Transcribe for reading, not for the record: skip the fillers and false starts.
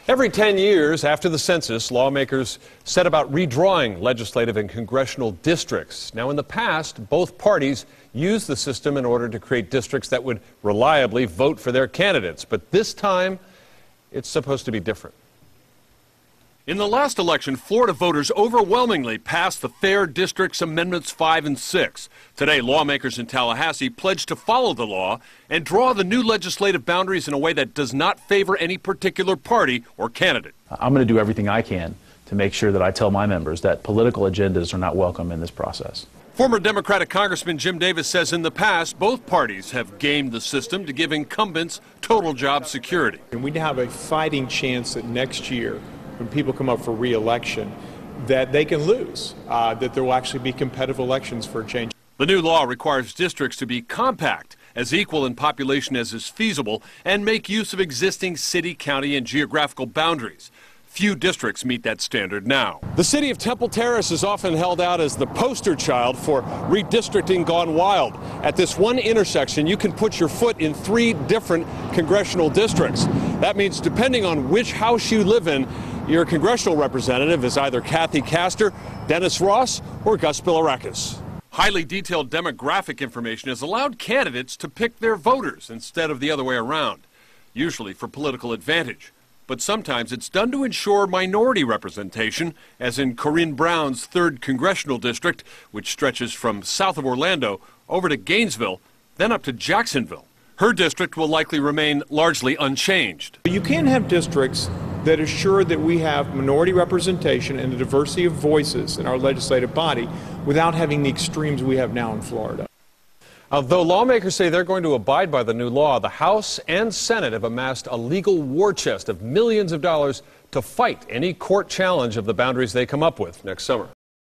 Every 10 years after the census, lawmakers set about redrawing legislative and congressional districts. Now, in the past, both parties used the system in order to create districts that would reliably vote for their candidates. But this time, it's supposed to be different. In the last election, Florida voters overwhelmingly passed the Fair Districts Amendments 5 and 6. Today, lawmakers in Tallahassee pledged to follow the law and draw the new legislative boundaries in a way that does not favor any particular party or candidate. I'm going to do everything I can to make sure that I tell my members that political agendas are not welcome in this process. Former Democratic Congressman Jim Davis says in the past, both parties have gamed the system to give incumbents total job security. And we have a fighting chance that next year, when people come up for re-election, that they can lose, that there will actually be competitive elections for a change. The new law requires districts to be compact, as equal in population as is feasible, and make use of existing city, county, and geographical boundaries. Few districts meet that standard now. The city of Temple Terrace is often held out as the poster child for redistricting gone wild. At this one intersection, you can put your foot in 3 different congressional districts. That means depending on which house you live in, your congressional representative is either Kathy Castor, Dennis Ross, or Gus Bilirakis. Highly detailed demographic information has allowed candidates to pick their voters instead of the other way around, usually for political advantage. But sometimes it's done to ensure minority representation, as in Corinne Brown's 3rd congressional district, which stretches from south of Orlando over to Gainesville, then up to Jacksonville. Her district will likely remain largely unchanged. You can have districts that assure that we have minority representation and a diversity of voices in our legislative body without having the extremes we have now in Florida. Though lawmakers say they're going to abide by the new law, the House and Senate have amassed a legal war chest of millions of dollars to fight any court challenge of the boundaries they come up with next summer.